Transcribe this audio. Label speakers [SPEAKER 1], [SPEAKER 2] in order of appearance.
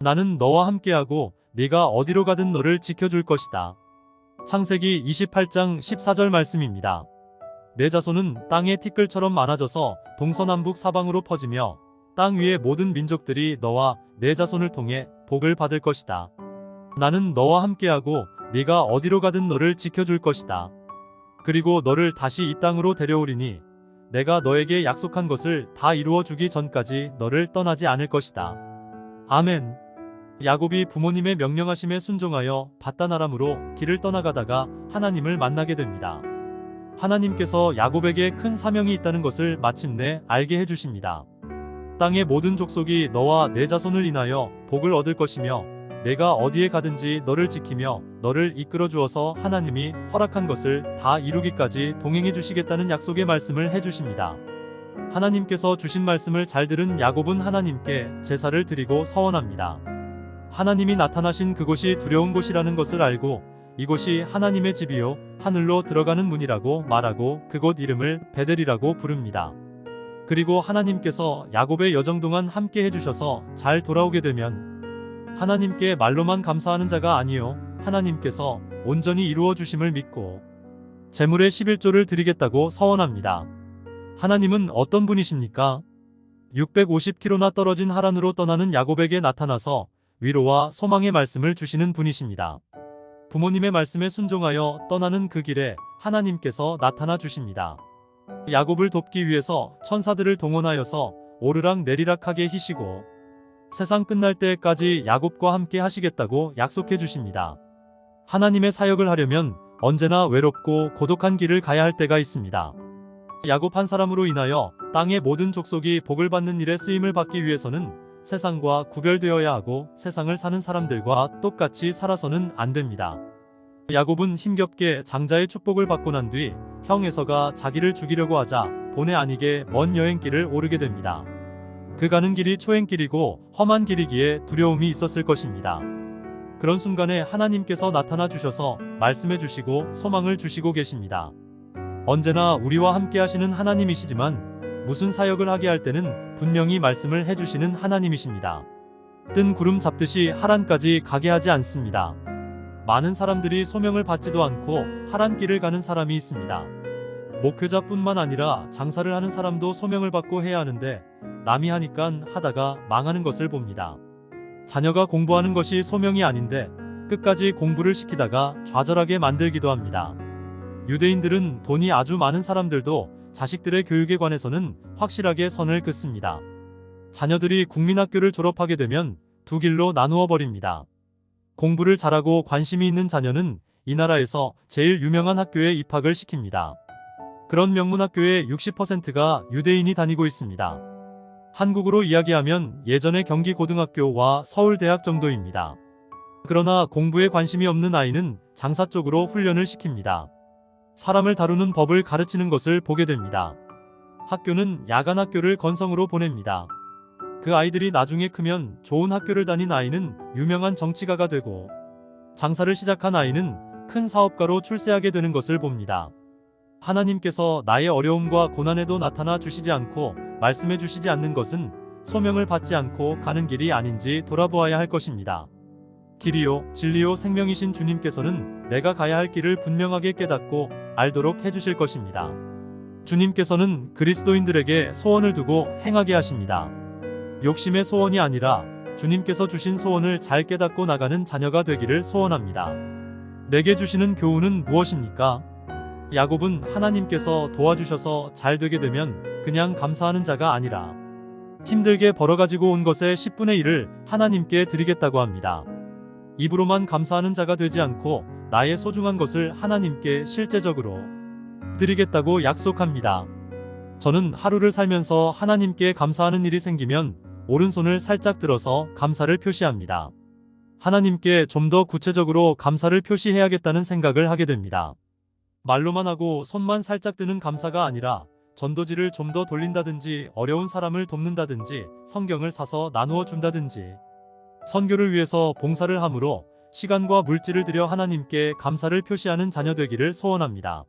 [SPEAKER 1] 나는 너와 함께하고 네가 어디로 가든 너를 지켜줄 것이다. 창세기 28장 14절 말씀입니다. 내 자손은 땅의 티끌처럼 많아져서 동서남북 사방으로 퍼지며 땅 위의 모든 민족들이 너와 내 자손을 통해 복을 받을 것이다. 나는 너와 함께하고 네가 어디로 가든 너를 지켜줄 것이다. 그리고 너를 다시 이 땅으로 데려오리니 내가 너에게 약속한 것을 다 이루어 주기 전까지 너를 떠나지 않을 것이다. 아멘. 야곱이 부모님의 명령하심에 순종하여 밧단 아람으로 길을 떠나가다가 하나님을 만나게 됩니다. 하나님께서 야곱에게 큰 사명이 있다는 것을 마침내 알게 해주십니다. 땅의 모든 족속이 너와 내 자손을 인하여 복을 얻을 것이며 내가 어디에 가든지 너를 지키며 너를 이끌어 주어서 하나님이 허락한 것을 다 이루기까지 동행해 주시겠다는 약속의 말씀을 해주십니다. 하나님께서 주신 말씀을 잘 들은 야곱은 하나님께 제사를 드리고 서원합니다. 하나님이 나타나신 그곳이 두려운 곳이라는 것을 알고 이곳이 하나님의 집이요 하늘로 들어가는 문이라고 말하고 그곳 이름을 베델이라고 부릅니다. 그리고 하나님께서 야곱의 여정 동안 함께 해주셔서 잘 돌아오게 되면 하나님께 말로만 감사하는 자가 아니요 하나님께서 온전히 이루어 주심을 믿고 제물의 11조를 드리겠다고 서원합니다. 하나님은 어떤 분이십니까? 650km나 떨어진 하란으로 떠나는 야곱에게 나타나서 위로와 소망의 말씀을 주시는 분이십니다. 부모님의 말씀에 순종하여 떠나는 그 길에 하나님께서 나타나 주십니다. 야곱을 돕기 위해서 천사들을 동원하여서 오르락 내리락하게 희시고 세상 끝날 때까지 야곱과 함께 하시겠다고 약속해 주십니다. 하나님의 사역을 하려면 언제나 외롭고 고독한 길을 가야 할 때가 있습니다. 야곱 한 사람으로 인하여 땅의 모든 족속이 복을 받는 일에 쓰임을 받기 위해서는 세상과 구별되어야 하고 세상을 사는 사람들과 똑같이 살아서는 안 됩니다. 야곱은 힘겹게 장자의 축복을 받고 난 뒤 형 에서가 자기를 죽이려고 하자 본의 아니게 먼 여행길을 오르게 됩니다. 그 가는 길이 초행길이고 험한 길이기에 두려움이 있었을 것입니다. 그런 순간에 하나님께서 나타나 주셔서 말씀해 주시고 소망을 주시고 계십니다. 언제나 우리와 함께 하시는 하나님이시지만 무슨 사역을 하게 할 때는 분명히 말씀을 해주시는 하나님이십니다. 뜬 구름 잡듯이 하란까지 가게 하지 않습니다. 많은 사람들이 소명을 받지도 않고 하란 길을 가는 사람이 있습니다. 목회자뿐만 아니라 장사를 하는 사람도 소명을 받고 해야 하는데 남이 하니깐 하다가 망하는 것을 봅니다. 자녀가 공부하는 것이 소명이 아닌데 끝까지 공부를 시키다가 좌절하게 만들기도 합니다. 유대인들은 돈이 아주 많은 사람들도 자식들의 교육에 관해서는 확실하게 선을 긋습니다. 자녀들이 국민학교를 졸업하게 되면 두 길로 나누어 버립니다. 공부를 잘하고 관심이 있는 자녀는 이 나라에서 제일 유명한 학교에 입학을 시킵니다. 그런 명문학교의 60%가 유대인이 다니고 있습니다. 한국으로 이야기하면 예전의 경기고등학교와 서울대학 정도입니다. 그러나 공부에 관심이 없는 아이는 장사 쪽으로 훈련을 시킵니다. 사람을 다루는 법을 가르치는 것을 보게 됩니다. 학교는 야간학교를 건성으로 보냅니다. 그 아이들이 나중에 크면 좋은 학교를 다닌 아이는 유명한 정치가가 되고 장사를 시작한 아이는 큰 사업가로 출세하게 되는 것을 봅니다. 하나님께서 나의 어려움과 고난에도 나타나 주시지 않고 말씀해 주시지 않는 것은 소명을 받지 않고 가는 길이 아닌지 돌아보아야 할 것입니다. 길이요 진리요 생명이신 주님께서는 내가 가야 할 길을 분명하게 깨닫고 알도록 해주실 것입니다. 주님께서는 그리스도인들에게 소원을 두고 행하게 하십니다. 욕심의 소원이 아니라 주님께서 주신 소원을 잘 깨닫고 나가는 자녀가 되기를 소원합니다. 내게 주시는 교훈은 무엇입니까? 야곱은 하나님께서 도와주셔서 잘 되게 되면 그냥 감사하는 자가 아니라 힘들게 벌어가지고 온 것의 10분의 1을 하나님께 드리겠다고 합니다. 입으로만 감사하는 자가 되지 않고 나의 소중한 것을 하나님께 실제적으로 드리겠다고 약속합니다. 저는 하루를 살면서 하나님께 감사하는 일이 생기면 오른손을 살짝 들어서 감사를 표시합니다. 하나님께 좀 더 구체적으로 감사를 표시해야겠다는 생각을 하게 됩니다. 말로만 하고 손만 살짝 드는 감사가 아니라 전도지를 좀 더 돌린다든지 어려운 사람을 돕는다든지 성경을 사서 나누어 준다든지 선교를 위해서 봉사를 함으로 시간과 물질을 들여 하나님께 감사를 표시하는 자녀 되기를 소원합니다.